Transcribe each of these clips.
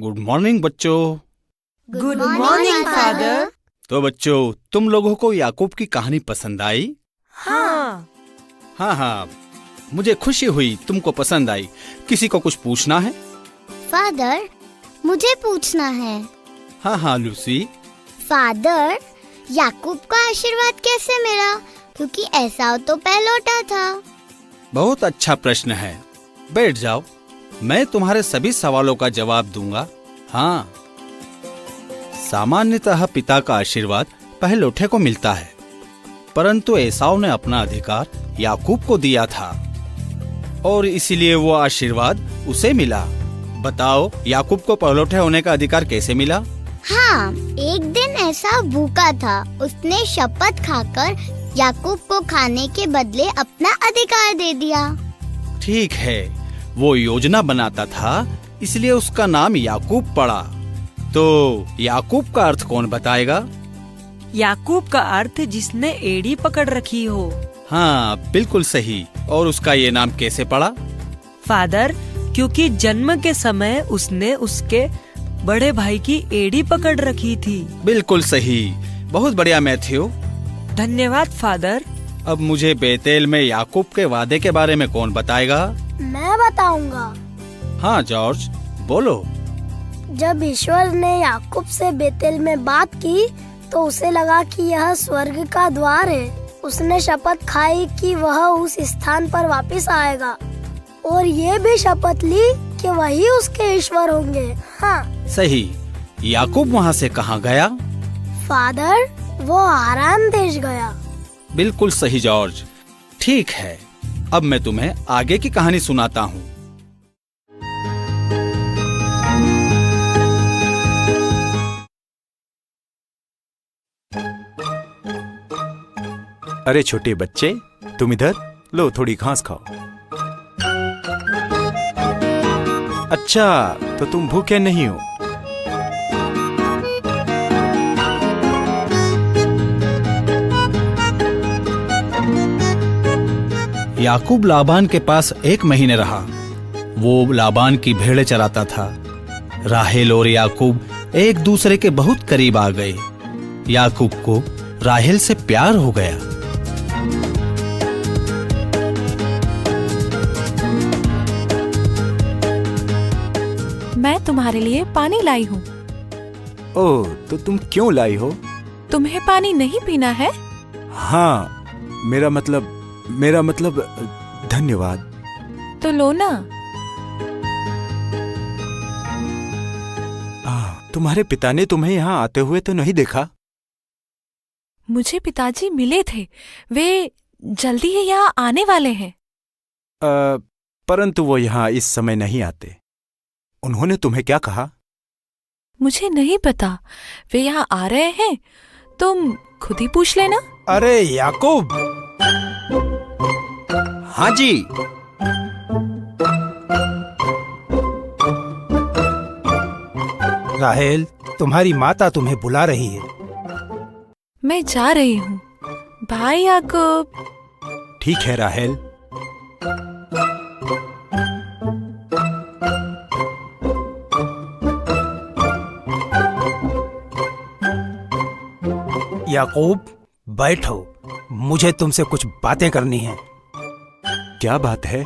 Good morning बच्चों। Good morning father. तो बच्चों, तुम लोगों को याकूब की कहानी पसंद आई? हाँ। हाँ, मुझे खुशी हुई तुमको पसंद आई। किसी को कुछ पूछना है? फादर, मुझे पूछना है। हाँ लूसी। फादर, याकूब का आशीर्वाद कैसे मिला? क्योंकि एसाव तो पहलौठा था। बहुत अच्छा प्रश्न है। बैठ जाओ, मैं तुम्हारे सभी सवालों का जवाब दूंगा। हाँ, सामान्यतः पिता का आशीर्वाद पहलौठे को मिलता है, परंतु एसाव ने अपना अधिकार याकूब को दिया था और इसीलिए वो आशीर्वाद उसे मिला। बताओ, याकूब को पहलौठे होने का अधिकार कैसे मिला? हाँ, एक दिन एसाव भूखा था। उसने शपथ खाकर याकूब को खाने के बदले अपना अधिकार दे दिया। ठीक है, वो योजना बनाता था, इसलिए उसका नाम याकूब पड़ा। तो याकूब का अर्थ कौन बताएगा? याकूब का अर्थ जिसने एड़ी पकड़ रखी हो। हाँ, बिल्कुल सही। और उसका ये नाम कैसे पड़ा? फादर, क्योंकि जन्म के समय उसने उसके बड़े भाई की एड़ी पकड़ रखी थी। बिल्कुल सही। बहुत बढ़िया मैथ्यू। धन्यवाद फादर। अब मुझे बेतेल में याकूब के वादे के बारे में कौन बताएगा? मैं बताऊंगा। हाँ जॉर्ज, बोलो। जब ईश्वर ने याकूब से बेतेल में बात की तो उसे लगा कि यह स्वर्ग का द्वार है। उसने शपथ खाई कि वह उस स्थान पर वापस आएगा और ये भी शपथ ली कि वही उसके ईश्वर होंगे। हाँ सही। याकूब वहाँ से कहाँ गया? फादर, वो आराम देश गया। बिल्कुल सही जॉर्ज। ठीक है, अब मैं तुम्हें आगे की कहानी सुनाता हूँ। अरे छोटे बच्चे, तुम इधर लो, थोड़ी घास खाओ। अच्छा, तो तुम भूखे नहीं हो? याकूब लाबान के पास 1 महीने रहा। वो लाबान की भेड़ें चराता था। राहेल और याकूब एक दूसरे के बहुत करीब आ गए। याकूब को राहेल से प्यार हो गया। मैं तुम्हारे लिए पानी लाई हूँ। ओह, तो तुम क्यों लाई हो? तुम्हें पानी नहीं पीना है? हाँ, मेरा मतलब धन्यवाद। तो लो ना। तुम्हारे पिता ने तुम्हें यहाँ आते हुए तो नहीं देखा? मुझे पिताजी मिले थे। वे जल्दी ही यहाँ आने वाले हैं। परंतु वो यहाँ इस समय नहीं आते। उन्होंने तुम्हें क्या कहा? मुझे नहीं पता। वे यहाँ आ रहे हैं, तुम खुद ही पूछ लेना। अरे याकूब। हाँ जी। राहेल, तुम्हारी माता तुम्हें बुला रही है। मैं जा रही हूँ। बाय याकूब। ठीक है राहेल। याकूब, बैठो, मुझे तुमसे कुछ बातें करनी है। क्या बात है?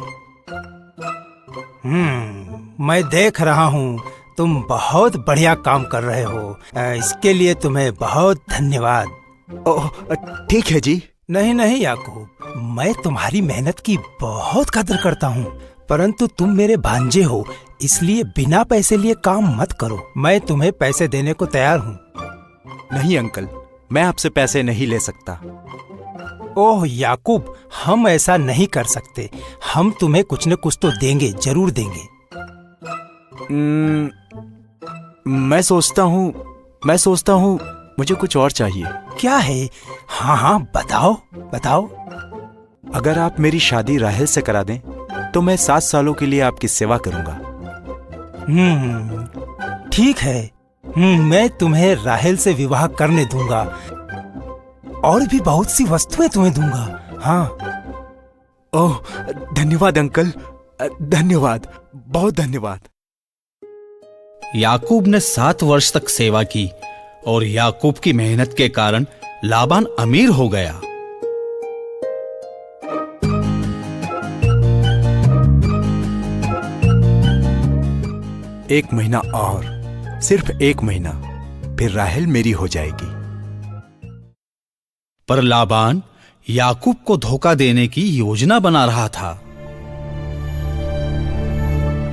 मैं देख रहा हूँ तुम बहुत बढ़िया काम कर रहे हो। इसके लिए तुम्हें बहुत धन्यवाद। ओह, ठीक है जी। नहीं याकूब, मैं तुम्हारी मेहनत की बहुत कदर करता हूँ, परंतु तुम मेरे भांजे हो, इसलिए बिना पैसे लिए काम मत करो। मैं तुम्हें पैसे देने को तैयार हूँ। नहीं अंकल, मैं आपसे पैसे नहीं ले सकता। ओह याकूब, हम ऐसा नहीं कर सकते। हम तुम्हें कुछ न कुछ तो देंगे, जरूर देंगे। मैं सोचता हूँ मुझे कुछ और चाहिए। क्या है? हाँ, बताओ। अगर आप मेरी शादी राहेल से करा दें तो मैं 7 सालों के लिए आपकी सेवा करूंगा। ठीक है। मैं तुम्हें राहेल से विवाह करने दूंगा और भी बहुत सी वस्तुएं तुम्हें दूंगा। हाँ। ओह, धन्यवाद अंकल, धन्यवाद, बहुत धन्यवाद। याकूब ने 7 वर्ष तक सेवा की और याकूब की मेहनत के कारण लाबान अमीर हो गया। एक महीना और, सिर्फ 1 महीना, फिर राहेल मेरी हो जाएगी। पर लाबान याकूब को धोखा देने की योजना बना रहा था।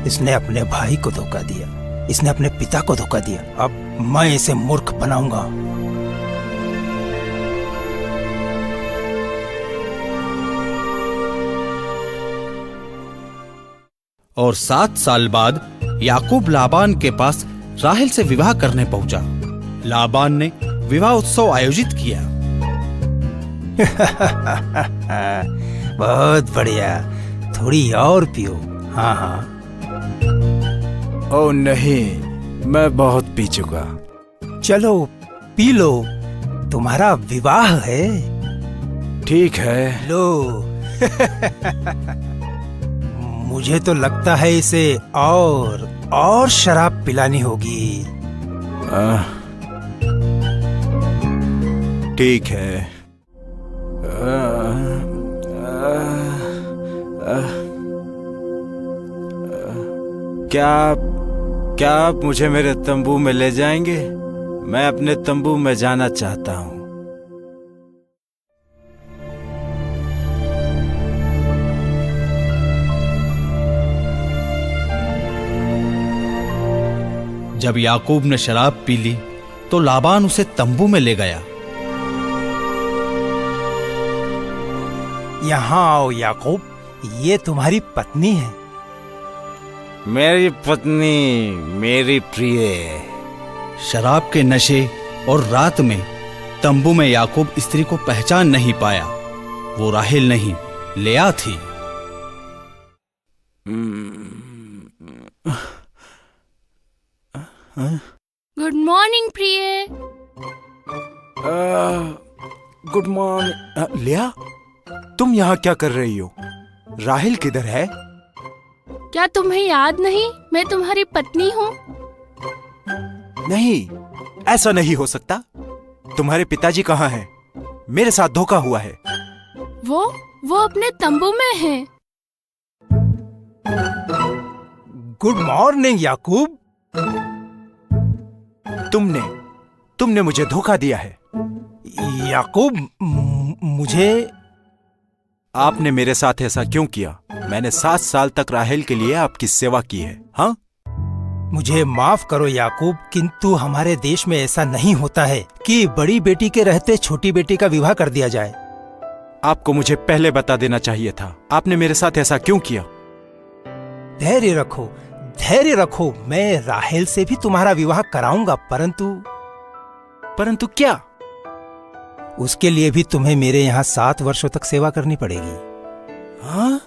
इसने अपने भाई को धोखा दिया, इसने अपने पिता को धोखा दिया। अब मैं इसे मूर्ख बनाऊंगा। और 7 साल बाद याकूब लाबान के पास राहेल से विवाह करने पहुंचा। लाबान ने विवाह उत्सव आयोजित किया। बहुत बढ़िया, थोड़ी और पियो। हाँ हाँ। ओह नहीं, मैं बहुत पी चुका। चलो पी लो, तुम्हारा विवाह है। ठीक है। लो। मुझे तो लगता है इसे और शराब पिलानी होगी। ठीक है। क्या आप मुझे मेरे तंबू में ले जाएंगे? मैं अपने तंबू में जाना चाहता हूँ। जब याकूब ने शराब पी ली तो लाबान उसे तंबू में ले गया। यहाँ आओ याकूब, ये तुम्हारी पत्नी है। मेरी पत्नी, मेरी प्रिय। शराब के नशे और रात में तंबू में याकूब स्त्री को पहचान नहीं पाया। वो राहेल नहीं, लेआ थी। गुड मॉर्निंग प्रिय। Good morning. लिया, तुम यहाँ क्या कर रही हो? राहेल किधर है? क्या तुम्हें याद नहीं, मैं तुम्हारी पत्नी हूँ। नहीं, ऐसा नहीं हो सकता। तुम्हारे पिताजी कहाँ हैं? मेरे साथ धोखा हुआ है। वो अपने तंबू में हैं। गुड मॉर्निंग याकूब। तुमने मुझे धोखा दिया है। याकूब, मुझे। आपने मेरे साथ ऐसा क्यों किया? मैंने 7 साल तक राहेल के लिए आपकी सेवा की है। हाँ, मुझे माफ करो याकूब, किंतु हमारे देश में ऐसा नहीं होता है कि बड़ी बेटी के रहते छोटी बेटी का विवाह कर दिया जाए। आपको मुझे पहले बता देना चाहिए था। आपने मेरे साथ ऐसा क्यों किया? धैर्य रखो, धैर्य रखो। मैं राहेल से भी तुम्हारा विवाह कराऊंगा, परंतु क्या? उसके लिए भी तुम्हें मेरे यहाँ 7 वर्षों तक सेवा करनी पड़ेगी। हाँ?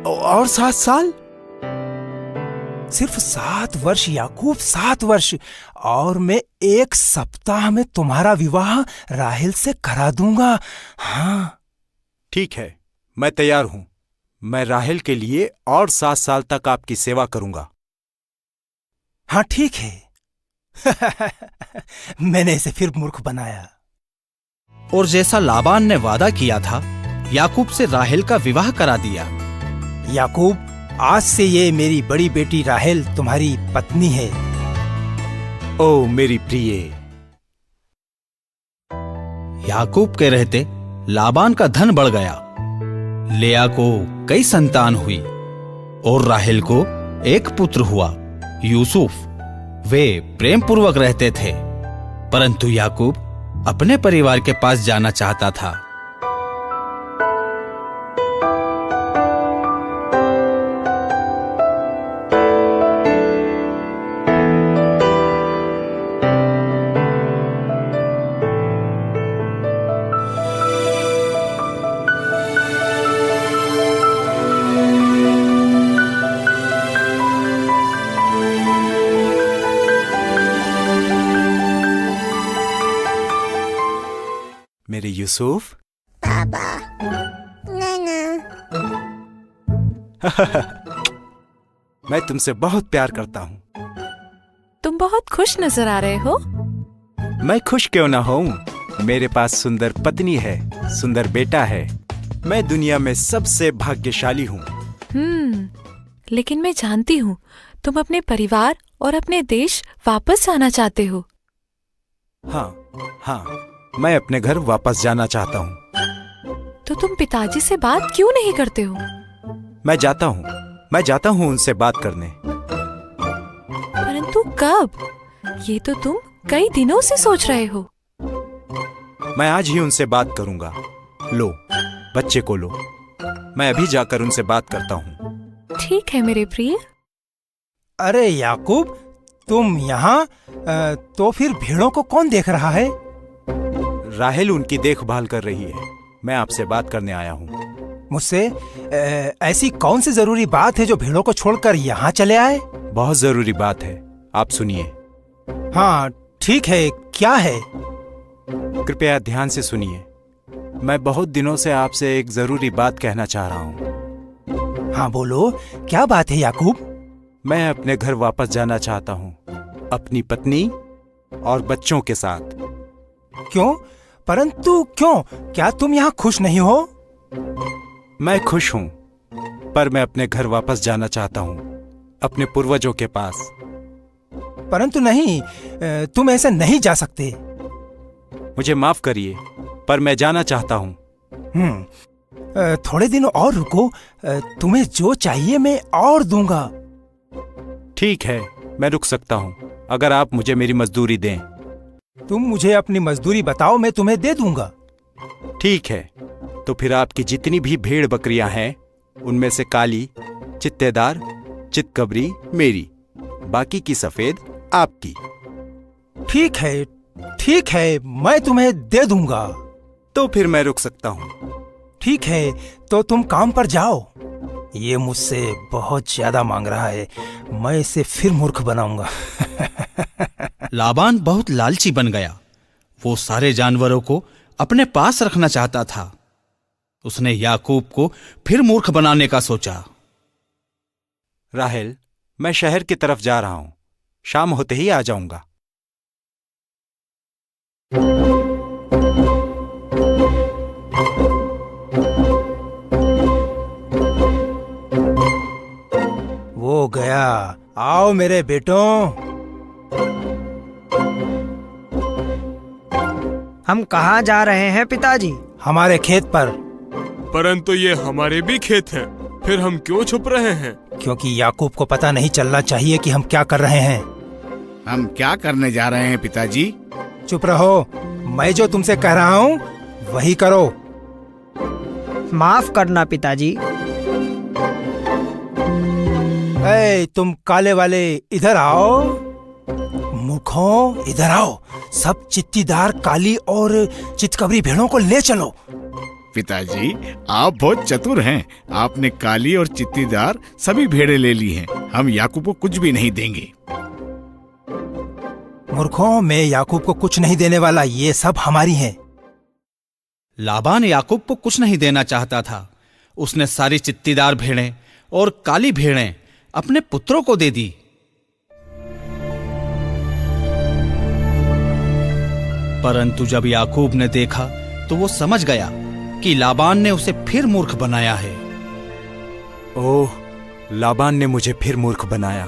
और 7 साल? सिर्फ 7 वर्ष याकूब, 7 वर्ष। और मैं 1 सप्ताह में तुम्हारा विवाह राहेल से करा दूंगा। हाँ, ठीक है, मैं तैयार हूं। मैं राहेल के लिए और 7 साल तक आपकी सेवा करूंगा। हाँ ठीक है। मैंने इसे फिर मूर्ख बनाया। और जैसा लाबान ने वादा किया था, याकूब से राहेल का विवाह करा दिया। याकूब, आज से ये मेरी बड़ी बेटी राहेल तुम्हारी पत्नी है। ओ मेरी प्रिय। याकूब के रहते लाबान का धन बढ़ गया। लेआ को कई संतान हुई और राहेल को एक पुत्र हुआ, यूसुफ। वे प्रेम पूर्वक रहते थे, परंतु याकूब अपने परिवार के पास जाना चाहता था। मेरे यूसुफ। पापा, नाना। मैं तुमसे बहुत प्यार करता हूं। तुम बहुत खुश नजर आ रहे हो। मैं खुश क्यों ना हूँ, मेरे पास सुंदर पत्नी है, सुंदर बेटा है। मैं दुनिया में सबसे भाग्यशाली हूँ। लेकिन मैं जानती हूँ तुम अपने परिवार और अपने देश वापस आना चाहते हो। हाँ, मैं अपने घर वापस जाना चाहता हूँ। तो तुम पिताजी से बात क्यों नहीं करते हो? मैं जाता हूँ उनसे बात करने। परंतु कब? ये तो तुम कई दिनों से सोच रहे हो। मैं आज ही उनसे बात करूंगा। लो, बच्चे को लो, मैं अभी जाकर उनसे बात करता हूँ। ठीक है मेरे प्रिय। अरे याकूब, तुम यहाँ? तो फिर भेड़ों को कौन देख रहा है? राहेल उनकी देखभाल कर रही है। मैं आपसे बात करने आया हूँ। मुझसे ऐसी कौन सी जरूरी बात है जो भेड़ों को छोड़कर यहाँ चले आए? बहुत जरूरी बात है, आप सुनिए। हाँ ठीक है, क्या है? कृपया ध्यान से सुनिए। मैं बहुत दिनों से आपसे एक जरूरी बात कहना चाह रहा हूँ। हाँ बोलो, क्या बात है याकूब? मैं अपने घर वापस जाना चाहता हूँ, अपनी पत्नी और बच्चों के साथ। क्यों? परंतु क्यों? क्या तुम यहाँ खुश नहीं हो? मैं खुश हूँ, पर मैं अपने घर वापस जाना चाहता हूँ, अपने पूर्वजों के पास। परंतु नहीं, तुम ऐसे नहीं जा सकते। मुझे माफ करिए, पर मैं जाना चाहता हूँ। थोड़े दिन और रुको, तुम्हें जो चाहिए मैं और दूंगा। ठीक है, मैं रुक सकता हूँ, अगर आप मुझे मेरी मजदूरी दें। तुम मुझे अपनी मजदूरी बताओ, मैं तुम्हें दे दूंगा। ठीक है, तो फिर आपकी जितनी भी भेड़ बकरियां हैं, उनमें से काली, चित्तेदार, चितकबरी मेरी, बाकी की सफेद आपकी। ठीक है, मैं तुम्हें दे दूंगा। तो फिर मैं रुक सकता हूँ। ठीक है, तो तुम काम पर जाओ। ये मुझसे बहुत ज्यादा मांग रहा है, मैं इसे फिर मूर्ख बनाऊंगा। लाबान बहुत लालची बन गया। वो सारे जानवरों को अपने पास रखना चाहता था। उसने याकूब को फिर मूर्ख बनाने का सोचा। राहेल, मैं शहर की तरफ जा रहा हूँ, शाम होते ही आ जाऊंगा। वो गया। आओ मेरे बेटों। हम कहाँ जा रहे हैं पिताजी? हमारे खेत पर। परंतु ये हमारे भी खेत हैं, फिर हम क्यों छुप रहे हैं? क्योंकि याकूब को पता नहीं चलना चाहिए कि हम क्या कर रहे हैं। हम क्या करने जा रहे हैं पिताजी? चुप रहो, मैं जो तुमसे कह रहा हूँ वही करो। माफ करना पिताजी। ऐ तुम काले वाले, इधर आओ। मूर्खों, इधर आओ। सब चित्तीदार, काली और चितकबरी भेड़ों को ले चलो। पिताजी, आप बहुत चतुर हैं। आपने काली और चित्तीदार सभी भेड़ें ले ली हैं। हम याकूब को कुछ भी नहीं देंगे। मूर्खों, मैं याकूब को कुछ नहीं देने वाला, ये सब हमारी हैं। लाबान याकूब को कुछ नहीं देना चाहता था। उसने सारी चित्तीदार भेड़ें और काली भेड़ें अपने पुत्रों को दे दी। परंतु जब याकूब ने देखा तो वो समझ गया कि लाबान ने उसे फिर मूर्ख बनाया है। ओह, लाबान ने मुझे फिर मूर्ख बनाया।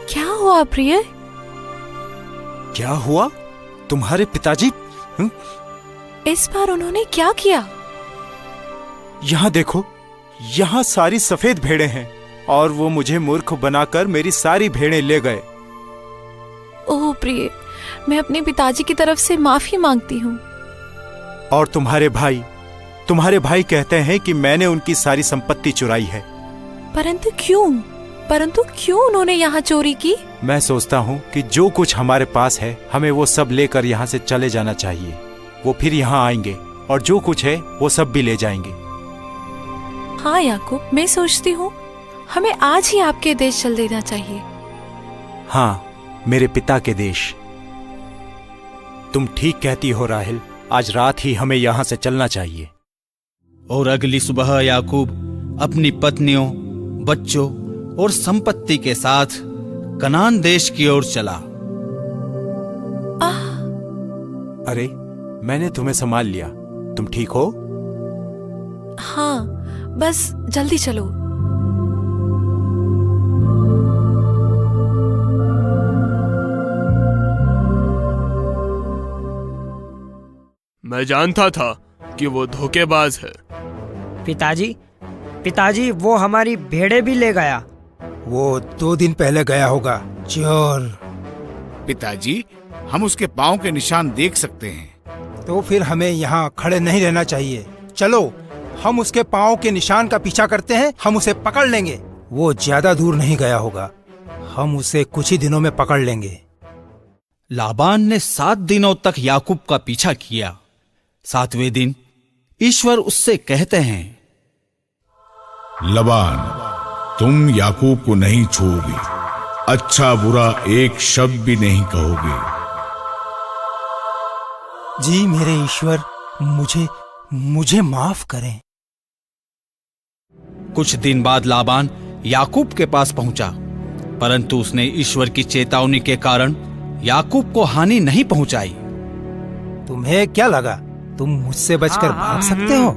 क्या हुआ प्रिय? क्या हुआ? तुम्हारे पिताजी? इस बार उन्होंने क्या किया? यहाँ देखो, यहाँ सारी सफेद भेड़ें हैं और वो मुझे मूर्ख बनाकर मेरी सारी भेड़ें ले गए। ओह प्रिय, मैं अपने पिताजी की तरफ से माफी मांगती हूँ। और तुम्हारे भाई कहते हैं कि मैंने उनकी सारी संपत्ति चुराई है। परंतु क्यों उन्होंने यहाँ चोरी की? मैं सोचता हूँ कि जो कुछ हमारे पास है हमें वो सब लेकर यहाँ से चले जाना चाहिए। वो फिर यहाँ आएंगे और जो कुछ है वो सब भी ले जाएंगे। हाँ याकूब, मैं सोचती हूँ हमें आज ही आपके देश चल देना चाहिए। हाँ, मेरे पिता के देश। तुम ठीक कहती हो राहेल, आज रात ही हमें यहाँ से चलना चाहिए। और अगली सुबह याकूब अपनी पत्नियों, बच्चों और संपत्ति के साथ कनान देश की ओर चला। अरे, मैंने तुम्हें संभाल लिया। तुम ठीक हो? हाँ, बस जल्दी चलो। मैं जानता था कि वो धोखेबाज है। पिताजी, पिताजी वो हमारी भेड़ें भी ले गया। वो 2 दिन पहले गया होगा, चोर। पिताजी, हम उसके पाँव के निशान देख सकते हैं। तो फिर हमें यहाँ खड़े नहीं रहना चाहिए। चलो, हम उसके पाँव के निशान का पीछा करते हैं, हम उसे पकड़ लेंगे। वो ज्यादा दूर नहीं गया होगा, हम उसे कुछ ही दिनों में पकड़ लेंगे। लाबान ने 7 दिनों तक याकूब का पीछा किया। 7वें दिन ईश्वर उससे कहते हैं, लबान, तुम याकूब को नहीं छोड़ोगे, अच्छा बुरा एक शब्द भी नहीं कहोगे। जी मेरे ईश्वर, मुझे माफ करें। कुछ दिन बाद लाबान याकूब के पास पहुंचा, परंतु उसने ईश्वर की चेतावनी के कारण याकूब को हानि नहीं पहुंचाई। तुम्हें क्या लगा तुम मुझसे बचकर भाग सकते हो?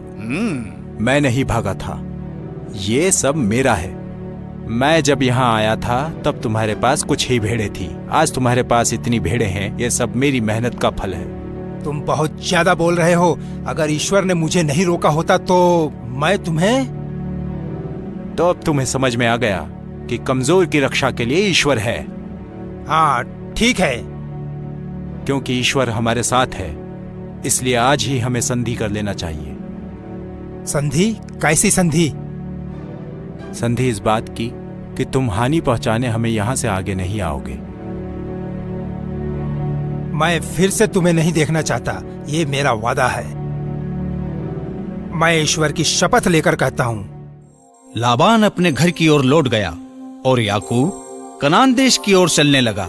मैं नहीं भागा था, ये सब मेरा है। मैं जब यहाँ आया था तब तुम्हारे पास कुछ ही भेड़ें थी। आज तुम्हारे पास इतनी भेड़ें हैं, ये सब मेरी मेहनत का फल है। तुम बहुत ज्यादा बोल रहे हो। अगर ईश्वर ने मुझे नहीं रोका होता तो मैं तुम्हें... तो अब तुम्हें समझ में आ गया कि कमजोर की रक्षा के लिए ईश्वर है। हाँ, ठीक है। क्योंकि ईश्वर हमारे साथ है, इसलिए आज ही हमें संधि कर लेना चाहिए। संधि? कैसी संधि? संधि इस बात की कि तुम हानि पहुंचाने हमें यहां से आगे नहीं आओगे। मैं फिर से तुम्हें नहीं देखना चाहता, ये मेरा वादा है। मैं ईश्वर की शपथ लेकर कहता हूँ। लाबान अपने घर की ओर लौट गया और याकूब कनान देश की ओर चलने लगा।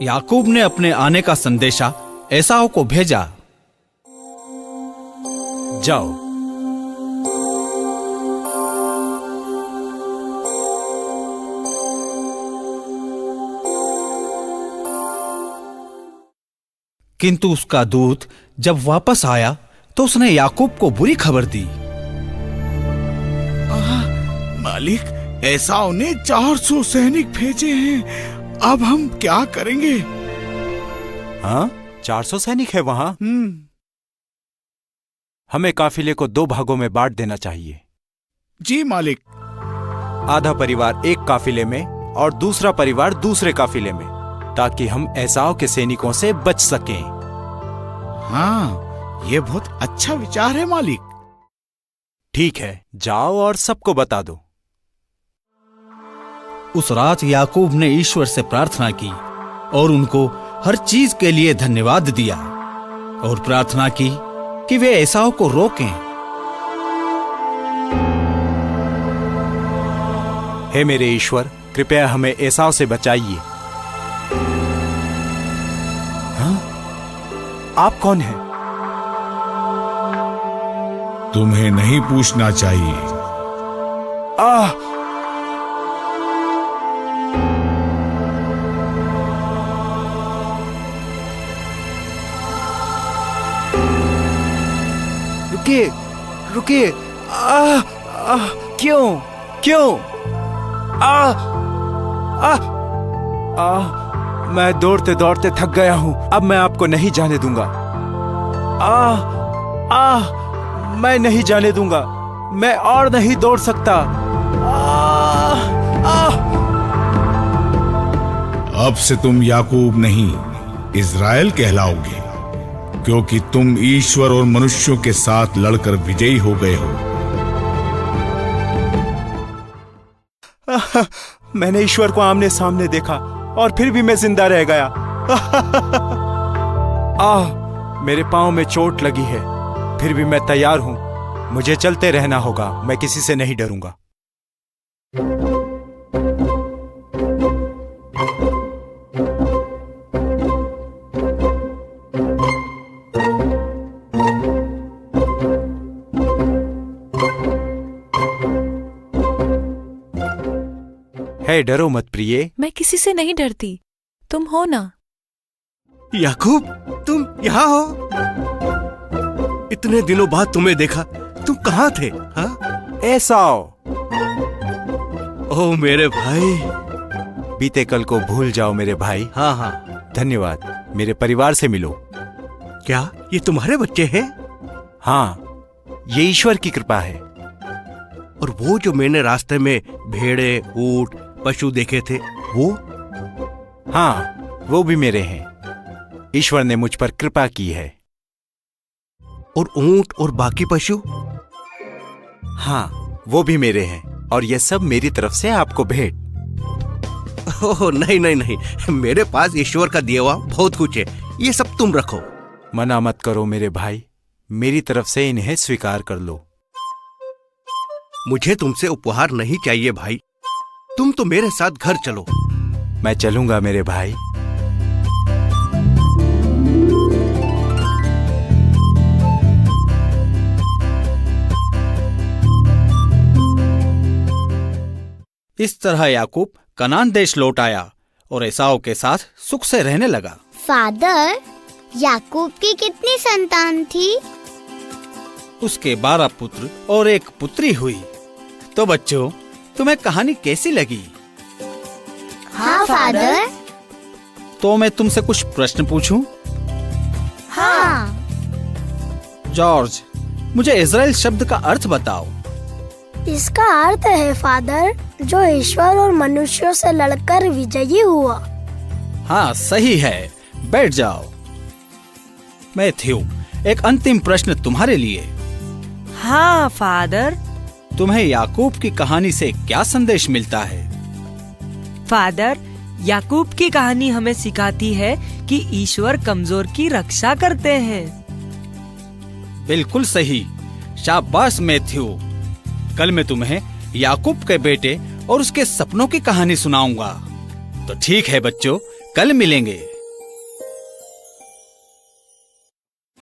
याकूब ने अपने आने का संदेशा एसाव को भेजा। जाओ, किंतु उसका दूत जब वापस आया तो उसने याकूब को बुरी खबर दी। मालिक, एसाव ने 400 सैनिक भेजे हैं, अब हम क्या करेंगे? हाँ, 400 सैनिक है वहां। हमें काफिले को 2 भागों में बांट देना चाहिए। जी मालिक। आधा परिवार एक काफिले में और दूसरा परिवार दूसरे काफिले में, ताकि हम एसाव के सैनिकों से बच सकें। हाँ, ये बहुत अच्छा विचार है मालिक। ठीक है, जाओ और सबको बता दो। उस रात याकूब ने ईश्वर से प्रार्थना की और उनको हर चीज के लिए धन्यवाद दिया और प्रार्थना की कि वे एसाव को रोकें। हे मेरे ईश्वर, कृपया हमें एसाव से बचाइए। हाँ? आप कौन हैं? तुम्हें नहीं पूछना चाहिए। रुकिए, रुकिए। क्यों? क्यों? मैं दौड़ते दौड़ते थक गया हूं, अब मैं आपको नहीं जाने दूंगा। मैं नहीं जाने दूंगा, मैं और नहीं दौड़ सकता। अब से तुम याकूब नहीं, इज़राइल कहलाओगे, क्योंकि तुम ईश्वर और मनुष्यों के साथ लड़कर विजयी हो गए हो। मैंने ईश्वर को आमने सामने देखा और फिर भी मैं जिंदा रह गया। मेरे पांव में चोट लगी है, फिर भी मैं तैयार हूं। मुझे चलते रहना होगा, मैं किसी से नहीं डरूंगा। है, डरो मत प्रिय। मैं किसी से नहीं डरती, तुम हो ना। याकूब, तुम यहाँ हो? इतने दिनों बाद तुम्हें देखा। तुम कहाँ थे? हाँ? एसाव, ओह मेरे भाई। बीते कल को भूल जाओ मेरे भाई। हाँ हाँ, धन्यवाद। मेरे परिवार से मिलो। क्या ये तुम्हारे बच्चे हैं? हाँ, ये ईश्वर की कृपा है। और वो जो मैंने रास्ते में भेड़े, ऊंट, पशु देखे थे, वो? हाँ, वो भी मेरे हैं। ईश्वर ने मुझ पर कृपा की है। और ऊंट और बाकी पशु? हाँ, वो भी मेरे हैं। और ये सब मेरी तरफ से आपको भेंट। ओह नहीं नहीं नहीं, मेरे पास ईश्वर का दिया हुआ बहुत कुछ है, ये सब तुम रखो। मना मत करो मेरे भाई, मेरी तरफ से इन्हें स्वीकार कर लो। मुझे तुमसे उपहार नहीं चाहिए भाई, तुम तो मेरे साथ घर चलो। मैं चलूंगा मेरे भाई। इस तरह याकूब कनान देश लौट आया और एसाव के साथ सुख से रहने लगा। फादर, याकूब की कितनी संतान थी? उसके 12 पुत्र और 1 पुत्री हुई। तो बच्चों, तुम्हें कहानी कैसी लगी? हाँ फादर। तो मैं तुमसे कुछ प्रश्न पूछूं? हाँ। जॉर्ज, मुझे इज़राइल शब्द का अर्थ बताओ। इसका अर्थ है फादर, जो ईश्वर और मनुष्यों से लड़कर विजयी हुआ। हाँ सही है, बैठ जाओ। मैथ्यू, एक अंतिम प्रश्न तुम्हारे लिए। हाँ फादर। तुम्हें याकूब की कहानी से क्या संदेश मिलता है? फादर, याकूब की कहानी हमें सिखाती है कि ईश्वर कमजोर की रक्षा करते हैं। बिल्कुल सही, शाबाश मैथ्यू। कल मैं तुम्हें याकूब के बेटे और उसके सपनों की कहानी सुनाऊंगा। तो ठीक है बच्चों, कल मिलेंगे।